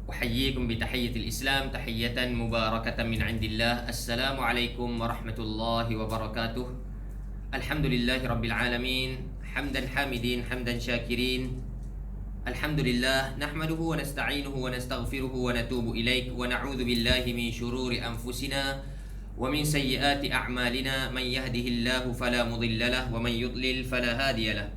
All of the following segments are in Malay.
أحييكم بتحية الإسلام تحية مباركة من عند الله. السلام عليكم ورحمة الله وبركاته. الحمد لله رب العالمين، حمدا حامدين حمدا شاكرين. الحمد لله نحمده ونستعينه ونستغفره ونتوب إليه ونعوذ بالله من شرور أنفسنا ومن سيئات أعمالنا. من يهده الله فلا مضل له ومن يضلل فلا هادي له.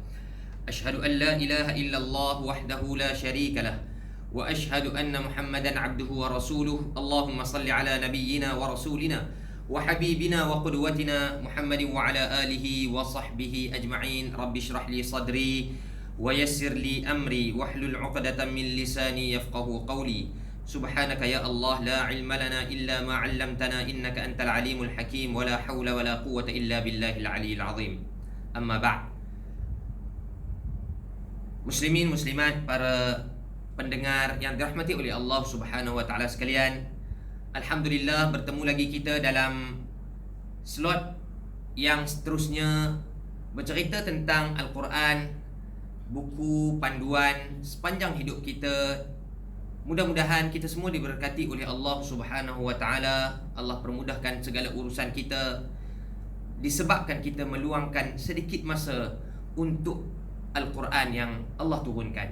أشهد أن لا إله إلا الله وحده لا شريك له وأشهد أن محمدا عبده ورسوله. اللهم صل على نبينا ورسولنا وحبيبنا وقدوتنا محمد وعلى آله وصحبه أجمعين. رب اشرح لي صدري ويسر لي أمري واحلل عقدة من لساني يفقه قولي. سبحانك يا الله لا علم لنا إلا ما علمتنا إنك أنت العليم الحكيم ولا حول ولا قوة إلا بالله العلي العظيم. أما بعد، muslimin muslimat, para pendengar yang dirahmati oleh Allah Subhanahu wa taala sekalian, alhamdulillah bertemu lagi kita dalam slot yang seterusnya bercerita tentang Al-Quran, buku panduan sepanjang hidup kita. Mudah-mudahan kita semua diberkati oleh Allah Subhanahu wa taala. Allah permudahkan segala urusan kita disebabkan kita meluangkan sedikit masa untuk Al-Quran yang Allah turunkan.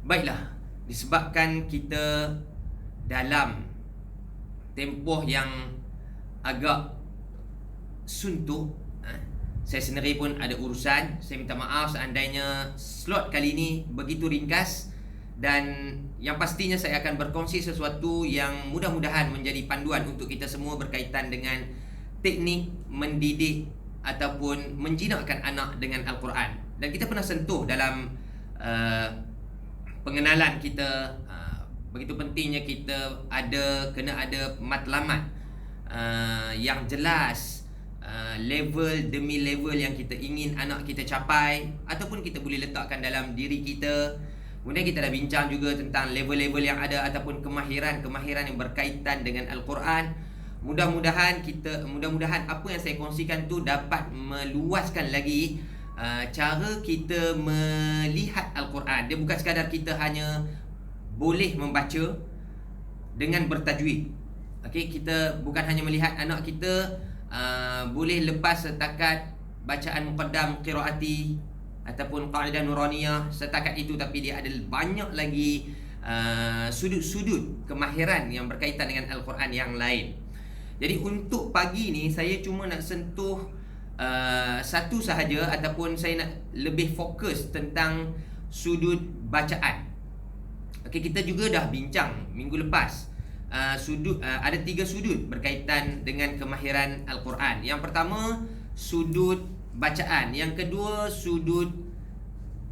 Baiklah, disebabkan kita dalam tempoh yang agak suntuk, saya sendiri pun ada urusan. Saya minta maaf seandainya slot kali ini begitu ringkas, dan yang pastinya saya akan berkongsi sesuatu yang mudah-mudahan menjadi panduan untuk kita semua berkaitan dengan teknik mendidik ataupun menjinakkan anak dengan Al-Quran. Dan kita pernah sentuh dalam pengenalan kita, begitu pentingnya kita kena ada matlamat yang jelas, level demi level yang kita ingin anak kita capai ataupun kita boleh letakkan dalam diri kita. Kemudian kita dah bincang juga tentang level-level yang ada ataupun kemahiran yang berkaitan dengan Al-Quran. Mudah-mudahan apa yang saya kongsikan tu dapat meluaskan lagi cara kita melihat Al-Quran. Dia bukan sekadar kita hanya boleh membaca dengan bertajwid. Okey, kita bukan hanya melihat anak kita boleh lepas setakat bacaan muqaddam qiraati ataupun qaidah nuraniyah setakat itu, tapi dia ada banyak lagi sudut-sudut kemahiran yang berkaitan dengan Al-Quran yang lain. Jadi untuk pagi ni saya cuma nak sentuh satu sahaja, ataupun saya nak lebih fokus tentang sudut bacaan. Okey, kita juga dah bincang minggu lepas ada 3 sudut berkaitan dengan kemahiran Al-Quran. Yang pertama sudut bacaan, yang kedua sudut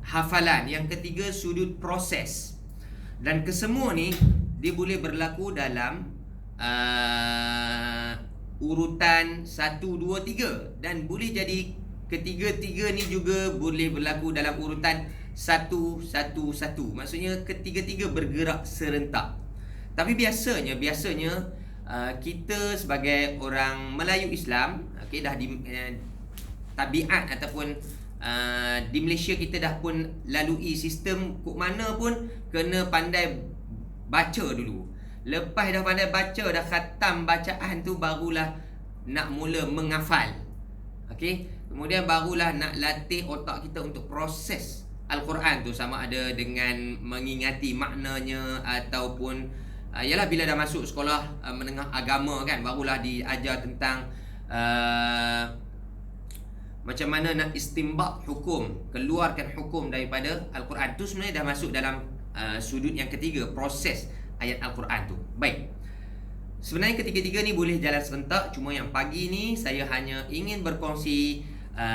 hafalan, yang ketiga sudut proses. Dan kesemua ni dia boleh berlaku dalam urutan 1, 2, 3, dan boleh jadi ketiga-tiga ni juga boleh berlaku dalam urutan 1, 1, 1. Maksudnya ketiga-tiga bergerak serentak. Tapi biasanya kita sebagai orang Melayu Islam, okey, dah di tabiat ataupun di Malaysia kita dah pun lalui sistem kok mana pun kena pandai baca dulu. Lepas dah pandai baca, dah khatam bacaan tu, barulah nak mula menghafal. Okey, kemudian barulah nak latih otak kita untuk proses Al-Quran tu, sama ada dengan mengingati maknanya ataupun ialah bila dah masuk sekolah menengah agama kan, barulah diajar tentang macam mana nak istinbat hukum, keluarkan hukum daripada Al-Quran. Tu sebenarnya dah masuk dalam sudut yang ketiga, proses ayat Al-Quran tu. Baik, sebenarnya ketiga-tiga ni boleh jalan serentak, cuma yang pagi ni saya hanya ingin berkongsi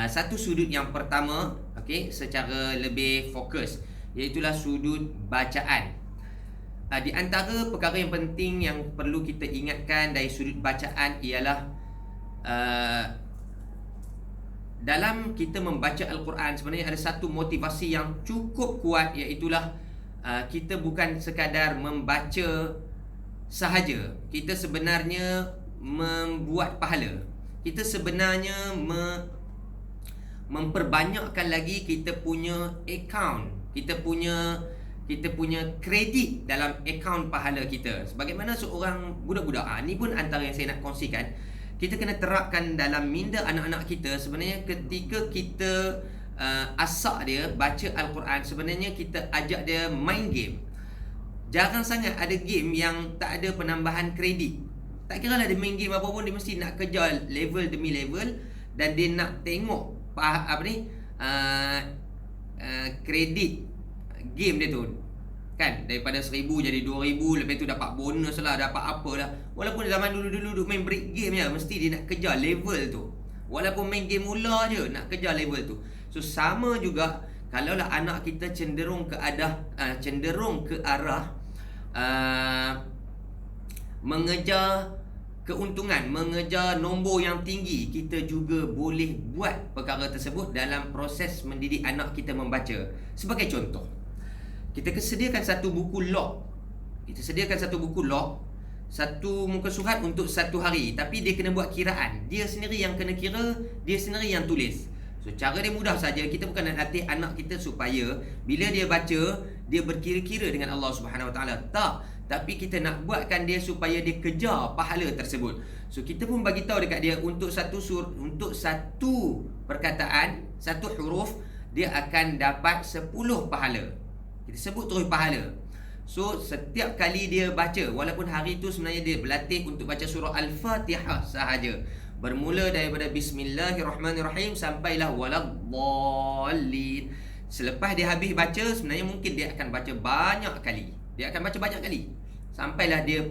satu sudut yang pertama, okey, secara lebih fokus, iaitulah sudut bacaan. Di antara perkara yang penting yang perlu kita ingatkan dari sudut bacaan ialah dalam kita membaca Al-Quran sebenarnya ada satu motivasi yang cukup kuat, iaitulah kita bukan sekadar membaca sahaja. Kita sebenarnya membuat pahala. Kita sebenarnya memperbanyakkan lagi kita punya account, kita punya kita punya kredit dalam akaun pahala kita. Sebagaimana seorang budak-budak, ni pun antara yang saya nak kongsikan. Kita kena terapkan dalam minda anak-anak kita. Sebenarnya ketika kita asak dia baca Al-Quran, sebenarnya kita ajak dia main game. Jarang sangat ada game yang tak ada penambahan kredit. Tak kira lah dia main game apa pun, dia mesti nak kejar level demi level. Dan dia nak tengok kredit game dia tu, kan, daripada 1,000 jadi 2,000, lepas tu dapat bonus lah, dapat apa lah. Walaupun zaman dulu main break game je, mesti dia nak kejar level tu. Walaupun main game mula je, nak kejar level tu. So sama juga kalaulah anak kita cenderung ke arah mengejar keuntungan, mengejar nombor yang tinggi, kita juga boleh buat perkara tersebut dalam proses mendidik anak kita membaca. Sebagai contoh, kita sediakan satu buku log. Satu muka surat untuk satu hari, tapi dia kena buat kiraan. Dia sendiri yang kena kira, dia sendiri yang tulis. So cara dia mudah saja. Kita bukan nak latih anak kita supaya bila dia baca, dia berkira-kira dengan Allah Subhanahu Wa Taala. Tak, tapi kita nak buatkan dia supaya dia kejar pahala tersebut. So kita pun bagi tahu dekat dia, untuk satu perkataan, satu huruf, dia akan dapat 10 pahala. Kita sebut terus pahala. So setiap kali dia baca, walaupun hari itu sebenarnya dia berlatih untuk baca surah Al-Fatihah sahaja, bermula daripada Bismillahirrahmanirrahim sampailah Waladdallin. Selepas dia habis baca, sebenarnya mungkin dia akan baca banyak kali. Sampailah dia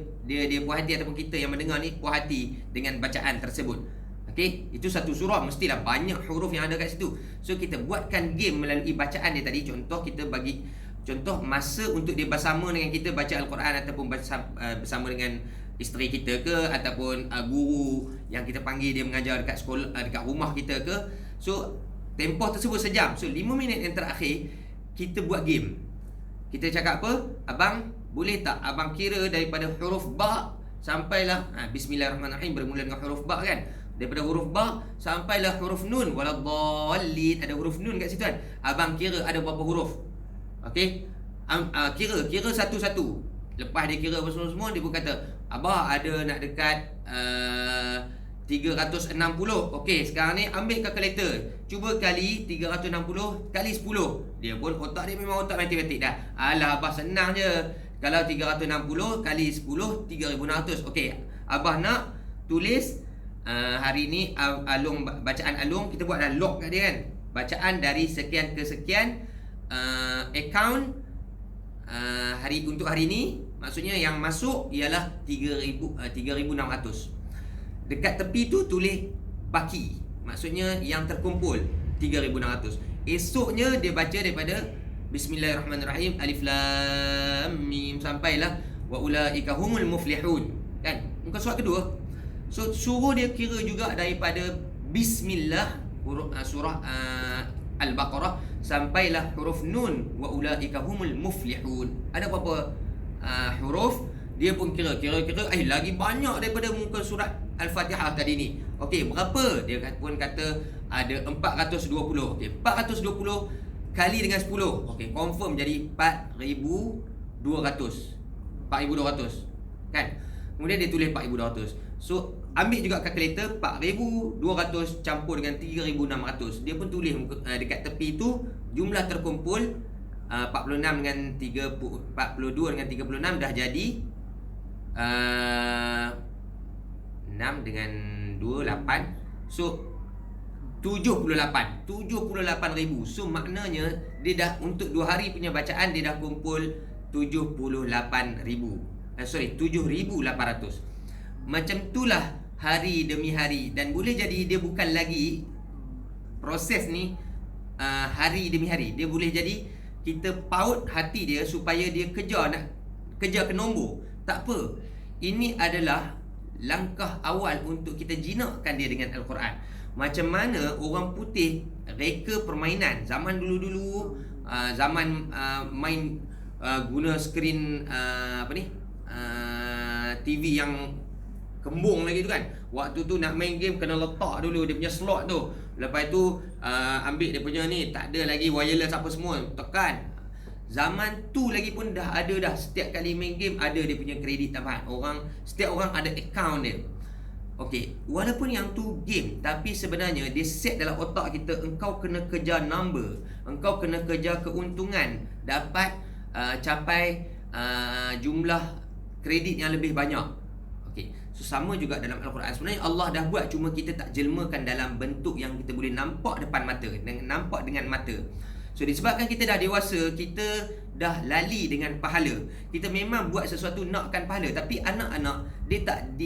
puas hati, ataupun kita yang mendengar ni puas hati dengan bacaan tersebut. Okey, itu satu surah, mestilah banyak huruf yang ada kat situ. So kita buatkan game melalui bacaan dia tadi. Contoh, kita bagi contoh masa untuk dia bersama dengan kita baca Al-Quran, ataupun bersama dengan isteri kita ke, ataupun guru yang kita panggil dia mengajar dekat sekolah, dekat rumah kita ke. So tempoh tersebut sejam. So 5 minit yang terakhir kita buat game. Kita cakap apa? Abang, boleh tak abang kira daripada huruf ba sampailah Bismillahirrahmanirrahim, bermula dengan huruf ba kan? Daripada huruf ba sampailah huruf nun, Waladdallin, ada huruf nun kat situ kan? Abang kira ada berapa huruf? Okey, kira satu-satu. Lepas dia kira semua, dia pun kata, abah ada nak dekat 360. Okey, sekarang ni ambil kalkulator, cuba kali 360 kali 10. Dia pun otak dia memang otak matematik dah. Alah abah, senang je. Kalau 360 kali 10 3,600. Okey, abah nak tulis hari ni bacaan Alung, kita buat dah log kat dia kan. Bacaan dari sekian ke sekian, account untuk hari ni, maksudnya yang masuk ialah 3,600. Dekat tepi tu tulis baki, maksudnya yang terkumpul 3,600. Esoknya dia baca daripada Bismillahirrahmanirrahim, Alif Lam Mim sampailah wa ulaika humul muflihun, kan? Muka surat kedua. So suruh dia kira juga daripada Bismillah, surah Al-Baqarah sampailah huruf nun wa ulaika humul muflihun. Ada berapa huruf? Dia pun kira lagi banyak daripada muka surat Al-Fatihah tadi ni. Okey, berapa? Dia pun kata ada 420. Okey, 420 kali dengan 10. Okey, confirm jadi 4,200. 4,200 kan? Kemudian dia tulis 4,200. So ambil juga kalkulator, 4,200 campur dengan 3,600. Dia pun tulis dekat tepi tu jumlah terkumpul 42 dengan 36 dah jadi 6 dengan 2 8. So 78,000. So maknanya dia dah untuk 2 hari punya bacaan dia dah kumpul 78,000. 7,800. Macam itulah hari demi hari. Dan boleh jadi dia bukan lagi proses ni hari demi hari. Dia boleh jadi kita paut hati dia supaya dia kejar ke nombor. Tak apa. Ini adalah langkah awal untuk kita jinakkan dia dengan Al-Quran. Macam mana orang putih reka permainan zaman dulu-dulu, zaman main guna skrin TV yang kembung lagi tu kan. Waktu tu nak main game kena letak dulu dia punya slot tu. Lepas tu ambil dia punya ni, tak ada lagi wireless apa semua, tekan. Zaman tu lagi pun dah ada dah. Setiap kali main game ada dia punya kredit tambahan. Setiap orang ada account dia. Okey, walaupun yang tu game, tapi sebenarnya dia set dalam otak kita, engkau kena kejar number, engkau kena kejar keuntungan, dapat capai jumlah kredit yang lebih banyak. Okey, so sama juga dalam Al-Quran. Sebenarnya Allah dah buat, cuma kita tak jelmakan dalam bentuk yang kita boleh nampak depan mata, nampak dengan mata. So disebabkan kita dah dewasa, kita dah lali dengan pahala. Kita memang buat sesuatu nakkan pahala, tapi anak-anak dia tak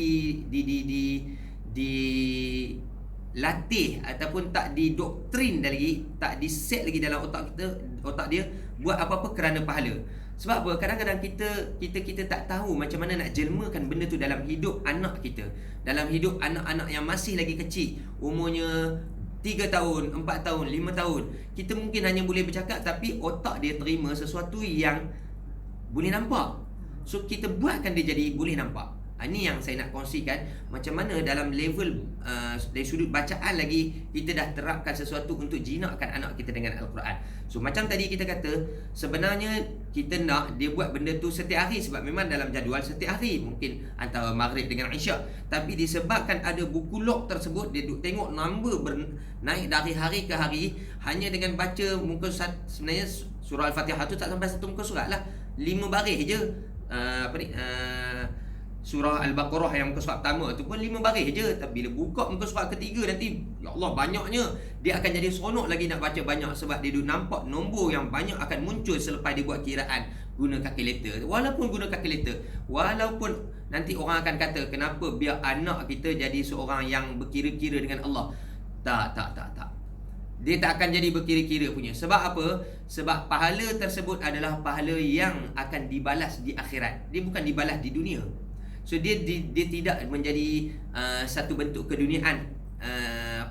dilatih ataupun tak didoktrin lagi, tak diset lagi dalam otak dia buat apa-apa kerana pahala. Sebab apa? Kadang-kadang kita tak tahu macam mana nak jelmakan benda tu dalam hidup anak kita, dalam hidup anak-anak yang masih lagi kecil, umurnya 3 tahun, 4 tahun, 5 tahun. Kita mungkin hanya boleh bercakap, tapi otak dia terima sesuatu yang boleh nampak. So kita buatkan dia jadi boleh nampak. Ini yang saya nak kongsikan, macam mana dalam level dari sudut bacaan lagi kita dah terapkan sesuatu untuk jinakkan anak kita dengan Al-Quran. So macam tadi kita kata, sebenarnya kita nak dia buat benda tu setiap hari, sebab memang dalam jadual setiap hari, mungkin antara Maghrib dengan Isyak. Tapi disebabkan ada buku log tersebut, dia duk tengok number naik dari hari ke hari, hanya dengan baca muka sebenarnya surah Al-Fatihah tu tak sampai satu muka surat lah, 5 baris je. Surah Al-Baqarah yang muka surat pertama tu pun 5 baris je. Tapi bila buka muka surat ketiga nanti, ya Allah, banyaknya. Dia akan jadi seronok lagi nak baca banyak, sebab dia nampak nombor yang banyak akan muncul selepas dia buat kiraan guna kalkulator. Walaupun guna kalkulator, walaupun nanti orang akan kata, kenapa biar anak kita jadi seorang yang berkira-kira dengan Allah. Tak. Dia tak akan jadi berkira-kira punya. Sebab apa? Sebab pahala tersebut adalah pahala yang akan dibalas di akhirat. Dia bukan dibalas di dunia. So dia tidak menjadi satu bentuk keduniaan,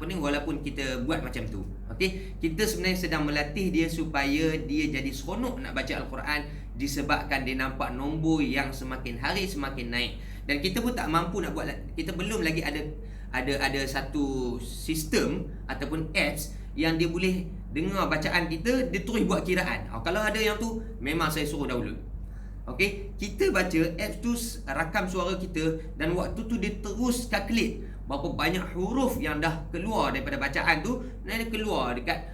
walaupun kita buat macam tu. Okey, kita sebenarnya sedang melatih dia supaya dia jadi seronok nak baca Al-Quran, disebabkan dia nampak nombor yang semakin hari semakin naik. Dan kita pun tak mampu nak buat, kita belum lagi ada satu sistem ataupun apps yang dia boleh dengar bacaan kita, dia terus buat kiraan. Kalau ada yang tu, memang saya suruh download. Okey, kita baca, apps tu rakam suara kita, dan waktu tu dia terus calculate berapa banyak huruf yang dah keluar daripada bacaan tu. Dan dia keluar dekat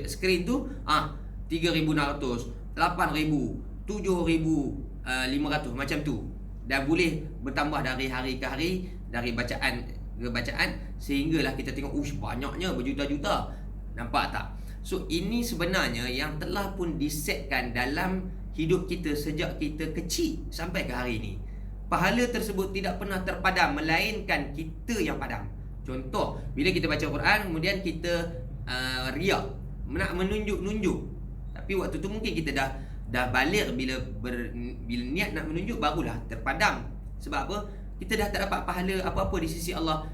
skrin tu 3,600, 8,000, 7,500, macam tu. Dan boleh bertambah dari hari ke hari, dari bacaan ke bacaan, sehinggalah kita tengok banyaknya, berjuta-juta. Nampak tak? So ini sebenarnya yang telah pun disetkan dalam hidup kita sejak kita kecil sampai ke hari ini. Pahala tersebut tidak pernah terpadam, melainkan kita yang padam. Contoh, bila kita baca Quran, kemudian kita riak, nak menunjuk-nunjuk. Tapi waktu tu mungkin kita dah balik, bila niat nak menunjuk, barulah terpadam. Sebab apa? Kita dah tak dapat pahala apa-apa di sisi Allah,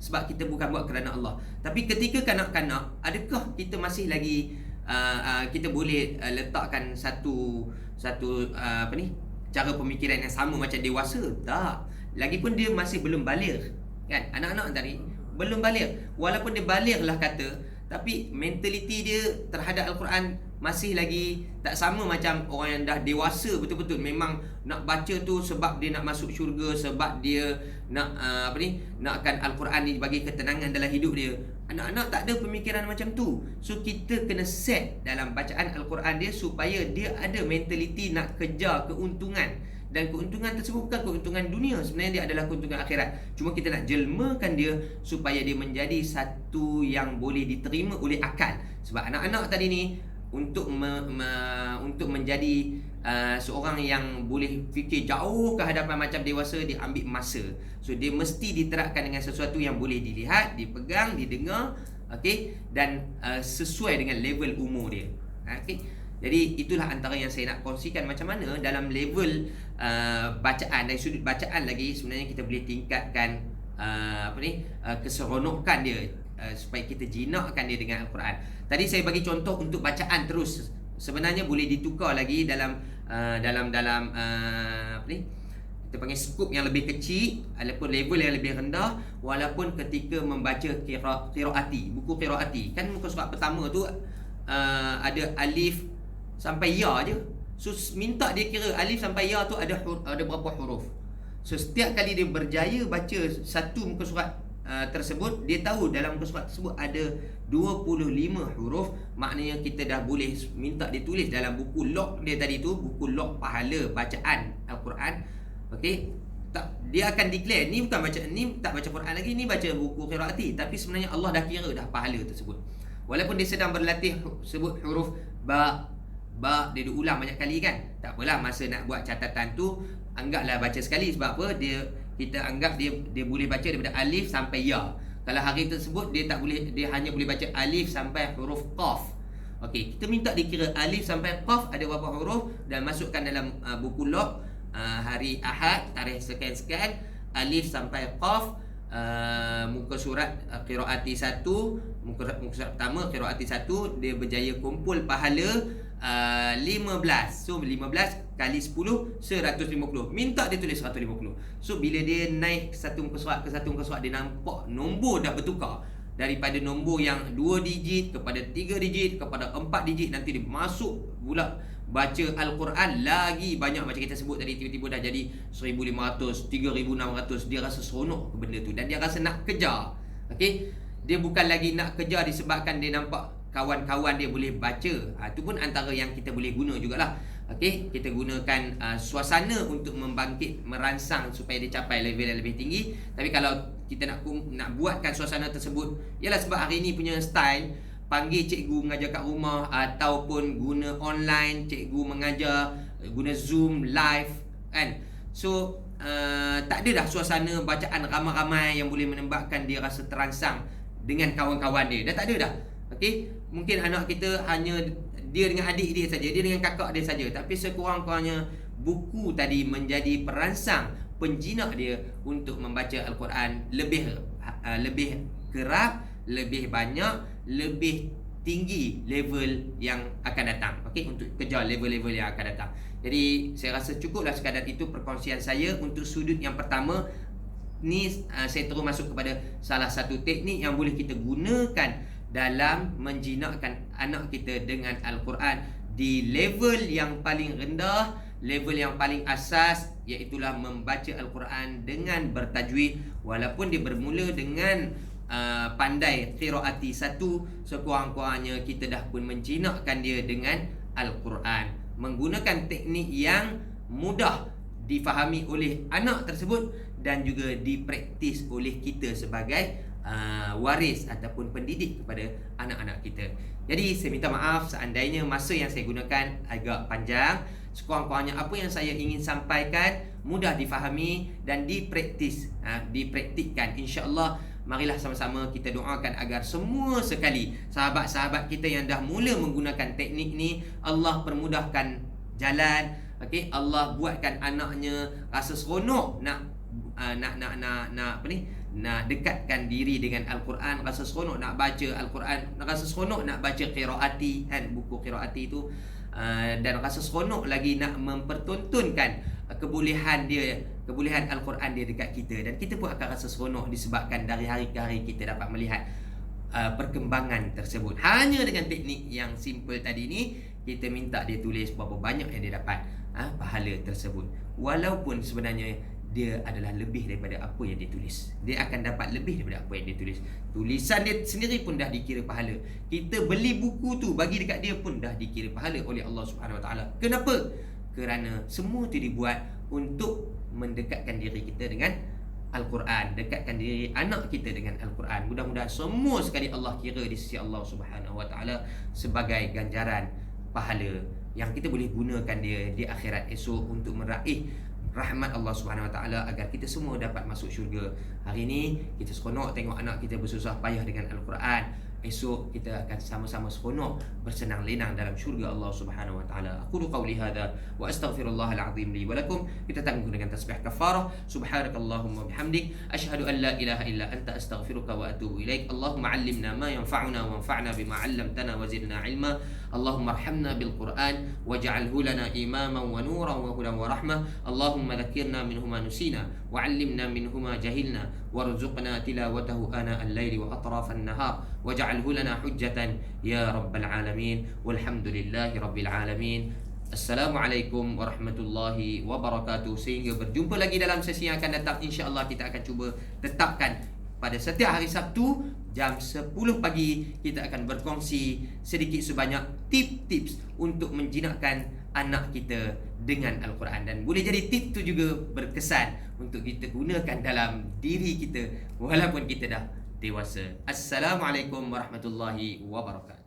sebab kita bukan buat kerana Allah. Tapi ketika kanak-kanak, adakah kita masih lagi kita boleh letakkan satu cara pemikiran yang sama macam dewasa? Tak. Lagipun dia masih belum baligh, kan? Anak-anak tadi belum baligh. Walaupun dia baligh lah kata, tapi mentaliti dia terhadap Al-Quran masih lagi tak sama macam orang yang dah dewasa betul-betul. Memang nak baca tu sebab dia nak masuk syurga, sebab dia nak nakkan Al-Quran ni bagi ketenangan dalam hidup dia. Anak-anak tak ada pemikiran macam tu. So kita kena set dalam bacaan Al-Quran dia supaya dia ada mentaliti nak kejar keuntungan. Dan keuntungan tersebut bukan keuntungan dunia, sebenarnya dia adalah keuntungan akhirat. Cuma kita nak jelmakan dia supaya dia menjadi satu yang boleh diterima oleh akal. Sebab anak-anak tadi ni, untuk menjadi seorang yang boleh fikir jauh ke hadapan macam dewasa, dia ambil masa. So dia mesti diterapkan dengan sesuatu yang boleh dilihat, dipegang, didengar, okey, dan sesuai dengan level umur dia. Okey. Jadi itulah antara yang saya nak kongsikan, macam mana dalam level bacaan, dari sudut bacaan lagi sebenarnya kita boleh tingkatkan keseronokan dia, supaya kita jinakkan dia dengan Al-Quran. Tadi saya bagi contoh untuk bacaan terus. Sebenarnya boleh ditukar lagi dalam kita panggil skop yang lebih kecil ataupun level yang lebih rendah. Walaupun ketika membaca qiraati, buku qiraati, kan muka surat pertama tu ada alif sampai ya je. So minta dia kira alif sampai ya tu ada berapa huruf. So setiap kali dia berjaya baca satu muka surat tersebut, dia tahu dalam muka surat tersebut ada 25 huruf. Maknanya kita dah boleh minta dia tulis dalam buku log dia tadi tu, buku log pahala bacaan Al-Quran. Okey, tak, dia akan declare ni bukan baca, ni tak baca Quran lagi, ni baca buku qiraati. Tapi sebenarnya Allah dah kira dah pahala tersebut. Walaupun dia sedang berlatih sebut huruf ba, dia ulang banyak kali kan. Tak apalah, masa nak buat catatan tu anggaplah baca sekali. Sebab apa? Kita anggap dia boleh baca daripada alif sampai ya. Kalau hari tersebut dia tak boleh, dia hanya boleh baca alif sampai huruf qaf. Okey, kita minta dikira alif sampai qaf ada berapa huruf dan masukkan dalam buku log hari Ahad, tarikh sekian-sekian, alif sampai qaf, muka surat qiraati 1, muka surat pertama qiraati 1, dia berjaya kumpul pahala 15. So 15 kali 10 150. Minta dia tulis 150. So bila dia naik satu muka surat ke satu muka surat, dia nampak nombor dah bertukar. Daripada nombor yang 2 digit kepada 3 digit kepada 4 digit, nanti dia masuk pula baca Al-Quran lagi banyak. Macam kita sebut tadi, tiba-tiba dah jadi 1,500, 3,600. Dia rasa seronok ke benda tu dan dia rasa nak kejar. Okey, dia bukan lagi nak kejar disebabkan dia nampak kawan-kawan dia boleh baca. Itu pun antara yang kita boleh guna jugalah. Okey, kita gunakan suasana untuk membangkit, merangsang supaya dia capai level yang lebih tinggi. Tapi kalau kita nak buatkan suasana tersebut, ialah sebab hari ni punya style panggil cikgu mengajar kat rumah ataupun guna online, cikgu mengajar guna Zoom live kan. So tak ada dah suasana bacaan ramai-ramai yang boleh menembakkan dia rasa terangsang dengan kawan-kawan dia. Dah tak ada dah. Okey, mungkin anak kita hanya dia dengan adik dia saja, dia dengan kakak dia saja, tapi sekurang-kurangnya buku tadi menjadi perangsang, penjinak dia untuk membaca Al-Quran lebih kerap, lebih banyak, lebih tinggi level yang akan datang. Okey, untuk kejar level-level yang akan datang. Jadi saya rasa cukuplah sekadar itu perkongsian saya untuk sudut yang pertama. Ni saya terus masuk kepada salah satu teknik yang boleh kita gunakan dalam menjinakkan anak kita dengan Al-Quran di level yang paling rendah, level yang paling asas, iaitulah membaca Al-Quran dengan bertajwid. Walaupun dia bermula dengan pandai qiraati 1, sekurang-kurangnya kita dah pun menjinakkan dia dengan Al-Quran menggunakan teknik yang mudah difahami oleh anak tersebut dan juga dipraktis oleh kita sebagai waris ataupun pendidik kepada anak-anak kita. Jadi saya minta maaf seandainya masa yang saya gunakan agak panjang. Sekurang-kurangnya apa yang saya ingin sampaikan mudah difahami dan dipraktikkan. InsyaAllah marilah sama-sama kita doakan agar semua sekali sahabat-sahabat kita yang dah mula menggunakan teknik ni, Allah permudahkan jalan. Okey, Allah buatkan anaknya rasa seronok nak dekatkan diri dengan Al-Quran, rasa seronok nak baca Al-Quran, rasa seronok nak baca qiraati kan, buku qiraati itu, dan rasa seronok lagi nak mempertontonkan kebolehan Al-Quran dia dekat kita, dan kita pun akan rasa seronok disebabkan dari hari ke hari kita dapat melihat perkembangan tersebut. Hanya dengan teknik yang simple tadi ni, kita minta dia tulis berapa banyak yang dia dapat pahala tersebut. Walaupun sebenarnya dia adalah lebih daripada apa yang dia tulis, dia akan dapat lebih daripada apa yang dia tulis. Tulisan dia sendiri pun dah dikira pahala. Kita beli buku tu bagi dekat dia pun dah dikira pahala oleh Allah Subhanahu Wa Taala. Kenapa? Kerana semua tu dibuat untuk mendekatkan diri kita dengan Al-Quran, dekatkan diri anak kita dengan Al-Quran. Mudah-mudahan semua sekali Allah kira di sisi Allah Subhanahu Wa Taala sebagai ganjaran pahala yang kita boleh gunakan dia di akhirat esok untuk meraih rahmat Allah Subhanahu Wa Taala agar kita semua dapat masuk syurga. Hari ini kita seronok tengok anak kita bersusah payah dengan Al-Quran. Esok kita akan sama-sama seronok bersenang lenang dalam syurga Allah Subhanahu Wa Taala. Aqulu qawli hadza wa astaghfirullahal azim li wa lakum. Kita tangguh dengan tasbih kafarah. Subhanakallahumma bihamdik asyhadu an la ilaha illa anta astaghfiruka wa atubu ilaik. Allahumma 'allimna ma yanfa'una wanfa'na bima 'allamtana wa zidna 'ilma. Allahumma arhamna bil Qur'an waj'alhu lana imaman wa nuran wa hudan wa rahmah. Allahumma dhakkirna minhu ma nusina wa 'allimna minhu ma jahilna warzuqna tilawatahu ana al-laili wa atrafan nahar waj'alhu lana hujjatan ya rabbal alamin. Walhamdulillahi rabbil alamin. Assalamualaikum warahmatullahi wabarakatuh. Sehingga berjumpa lagi dalam sesi yang akan datang. InsyaAllah kita akan cuba tetapkan pada setiap hari Sabtu jam 10 pagi kita akan berkongsi sedikit sebanyak tips-tips untuk menjinakkan anak kita dengan Al-Quran. Dan boleh jadi tips tu juga berkesan untuk kita gunakan dalam diri kita walaupun kita dah dewasa. Assalamualaikum warahmatullahi wabarakatuh.